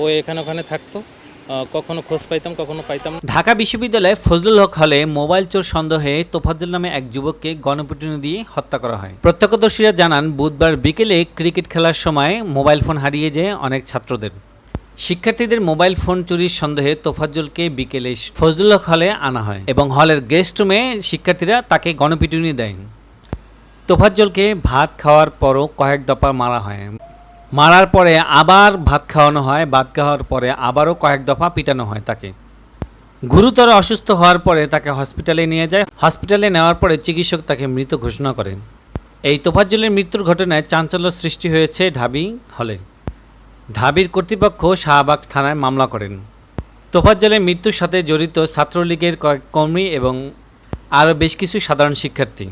ও এখানে ওখানে থাকতো, কখনো খোঁজ পাইতাম কখনো পাইতাম না। ঢাকা বিশ্ববিদ্যালয়ে ফজলুল হক হলে মোবাইল চোর সন্দেহে তোফাজ্জল নামে এক যুবককে গণপিটুনি দিয়ে হত্যা করা হয়। প্রত্যক্ষদর্শীরা জানান, বুধবার বিকেলে ক্রিকেট খেলার সময় মোবাইল ফোন হারিয়ে যায় অনেক ছাত্রদের। শিক্ষার্থীদের মোবাইল ফোন চুরির সন্দেহে তোফাজ্জলকে বিকেলে ফজলুল হক হলে আনা হয় এবং হলের গেস্ট রুমে শিক্ষার্থীরা তাকে গণপিটুনি দেয়। তোফাজ্জলকে ভাত খাওয়ার পরও কয়েক দফা মারা হয়। মারার পরে আবার ভাত খাওয়ানো হয়, ভাত খাওয়ার পরে আবারও কয়েক দফা পিটানো হয় তাকে। গুরুতর অসুস্থ হওয়ার পরে তাকে হসপিটালে নিয়ে যায়। হসপিটালে নেওয়ার পরে চিকিৎসক তাকে মৃত ঘোষণা করেন। এই তোফাজ্জলের মৃত্যুর ঘটনায় চাঞ্চল্য সৃষ্টি হয়েছে ঢাবি হলে। ঢাবির কর্তৃপক্ষ শাহবাগ থানায় মামলা করেন। তোফাজ্জলের মৃত্যুর সাথে জড়িত ছাত্রলীগের কয়েক কর্মী এবং আরও বেশ কিছু সাধারণ শিক্ষার্থী।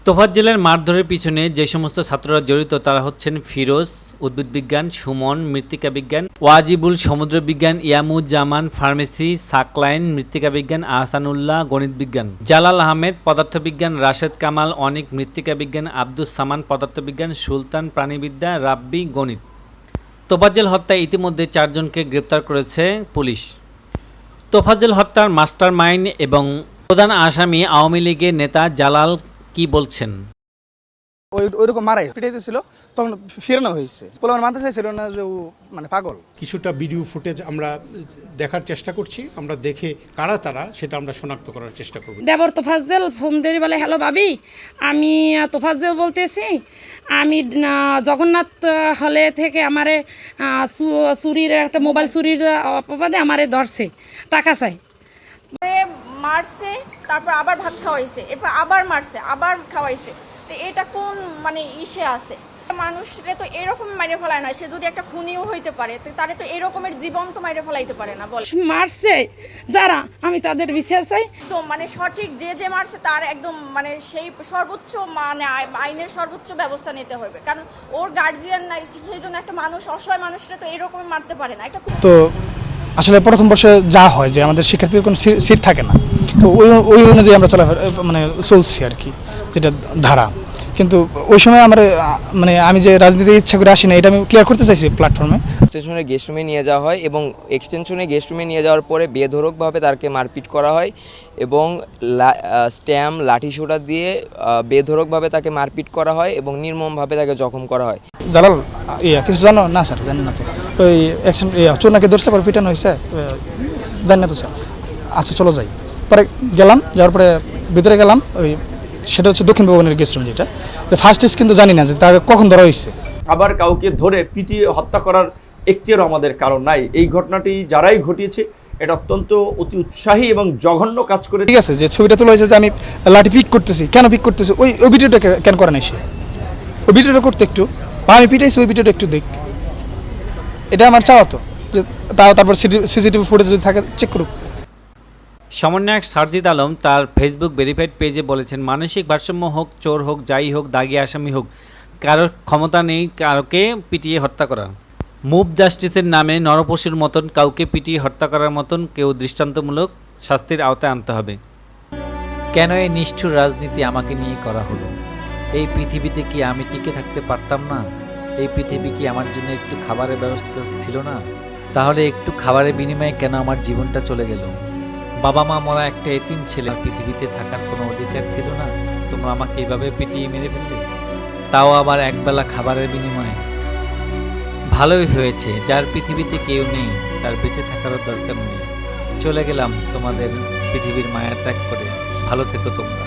তোফাজ্জলের মারধরের পিছনে যে সমস্ত ছাত্ররা জড়িত তারা হচ্ছেন ফিরোজ উদ্ভিদবিজ্ঞান, সুমন মৃত্তিকা বিজ্ঞান, ওয়াজিবুল সমুদ্র বিজ্ঞান, ইয়ামুজ্জামান ফার্মেসি, সাকলাইন মৃত্তিকা বিজ্ঞান, আহসানুল্লাহ গণিত বিজ্ঞান, জালাল আহমেদ পদার্থবিজ্ঞান, রাশেদ কামাল অনিক মৃত্তিকা বিজ্ঞান, আব্দুস সামান পদার্থবিজ্ঞান, সুলতান প্রাণীবিদ্যা, রাব্বি গণিত। তোফাজ্জল হত্যায় ইতিমধ্যে 4 জনকে গ্রেপ্তার করেছে পুলিশ। তোফাজ্জল হত্যার মাস্টার মাইন্ড এবং প্রধান আসামি আওয়ামী লীগের নেতা জালাল কি বলছেন? ওইরকম মারাই পিটাইতেছিল, তখন ফিরানো হয়েছে। পোলাপান মানতে চাইছিল না যে ও মানে পাগল। কিছুটা ভিডিও ফুটেজ আমরা দেখার চেষ্টা করছি, আমরা দেখে কারা তারা সেটা আমরা শনাক্ত করার চেষ্টা করব। দেবর তোফাজ্জল ফোন দিয়ে বলে, হ্যালো ভাবি, আমি তোফাজ্জল বলতেছি, আমি জগন্নাথ হলে থেকে আমারে চুরির একটা মোবাইল চুরির অপবাদে আমারে ধরছে, টাকা চাই। মারছে, তারপর আবার ভাত খাওয়াইছে, এরপর আবার মারছে, আবার খাওয়াইছে। তো এটা কোন মানে ইসে আছে? মানুষরে তো এরকম মাইরে ফেলায় না, সে যদি একটা খুনিও হইতে পারে তারে তো এরকমের জীবন্ত মাইরে ফেলাইতে পারে না। বল মারছে যারা, আমি তাদের বিচার চাই। তো মানে সঠিক যে মারছে তার একদম মানে সেই সর্বোচ্চ মানে আইনের সর্বোচ্চ ব্যবস্থা নিতে হবে, কারণ ওর গার্জিয়ান নাই, সেই জন্য একটা মানুষ অসহায় মানুষরা তো এরকম মারতে পারে না। এটা তো আসলে প্রথম বর্ষে যা হয় যে আমাদের শিক্ষার্থীদের কোনো সিট থাকে না, তো ওই অনুযায়ী আমরা মানে চলছি আর কি, যেটা ধারা। কিন্তু ওই সময় আমরা মানে আমি যে রাজনীতি ইচ্ছা করে আসি না, এটা আমি ক্লিয়ার করতে চাইছি প্ল্যাটফর্মে। এক্সটেনশনে গেস্ট রুমে নিয়ে যাওয়া হয় এবং এক্সটেনশনে গেস্ট রুমে নিয়ে যাওয়ার পরে বেধড়কভাবে তাকে মারপিট করা হয় এবং স্ট্যাম্প লাঠি সোটা দিয়ে বেধড়কভাবে তাকে মারপিট করা হয় এবং নির্মমভাবে তাকে জখম করা হয়। জালাল কিছু জানো না? স্যার জানি না তো। ওই চোর নাকি ধরছে, পরে পিটানো হয়েছে, জানি না তো স্যার। আচ্ছা চলো যাই। পরে গেলাম, যাওয়ার পরে ভিতরে গেলাম, ওই সেটা হচ্ছে দক্ষিণ ভবনের গেস্ট রুম, যেটা ফার্স্ট টেস্ট কিন্তু জানি না যে তার কখন ধরা হয়েছে। আবার কাউকে ধরে পিটিয়ে হত্যা করার একটিরও আমাদের কারণ নাই। এই ঘটনাটি যারাই ঘটিয়েছে এটা অত্যন্ত অতি উৎসাহী এবং জঘন্য কাজ করে। ঠিক আছে, যে ছবিটা তোলা হয়েছে যে আমি লাঠি পিক করতেছি, কেন পিক করতেছি, ওই ভিডিওটা কেন করে নাই সে? ওই ভিডিওটা করতে একটু, বা আমি পিটাইছি ওই ভিডিওটা একটু দেখ, এটা আমার চাওয়া তো, যে তারপর সিসিটিভি ফুটেজ যদি থাকে চেক করুক। সমন্বয়ক সারজিদ আলম তার ফেসবুক ভেরিফাইড পেজে বলেছেন, মানসিক ভারসাম্য হোক, চোর হোক, যাই হোক, দাগি আসামি হোক, কারোর ক্ষমতা নেই কারোকে পিটিয়ে হত্যা করা। মুভ জাস্টিসের নামে নরপশুর মতন কাউকে পিটিয়ে হত্যা করার মতন কেউ দৃষ্টান্তমূলক শাস্তির আওতায় আনতে হবে। কেন এই নিষ্ঠুর রাজনীতি আমাকে নিয়ে করা হলো? এই পৃথিবীতে কি আমি টিকে থাকতে পারতাম না? এই পৃথিবী কি আমার জন্য একটু খাবারের ব্যবস্থা ছিল না? তাহলে একটু খাবারের বিনিময়ে কেন আমার জীবনটা চলে গেল? বাবা মা মরা একটা এতিম ছেলে, পৃথিবীতে থাকার কোনো অধিকার ছিল না? তোমরা আমাকে এইভাবে পিটিয়ে মেরে ফেললে, তাও আবার একবেলা খাবারের বিনিময়ে। ভালোই হয়েছে, যার পৃথিবীতে কেউ নেই তার বেঁচে থাকারও দরকার নেই। চলে গেলাম তোমাদের পৃথিবীর মায়া ত্যাগ করে। ভালো থেকো তোমরা।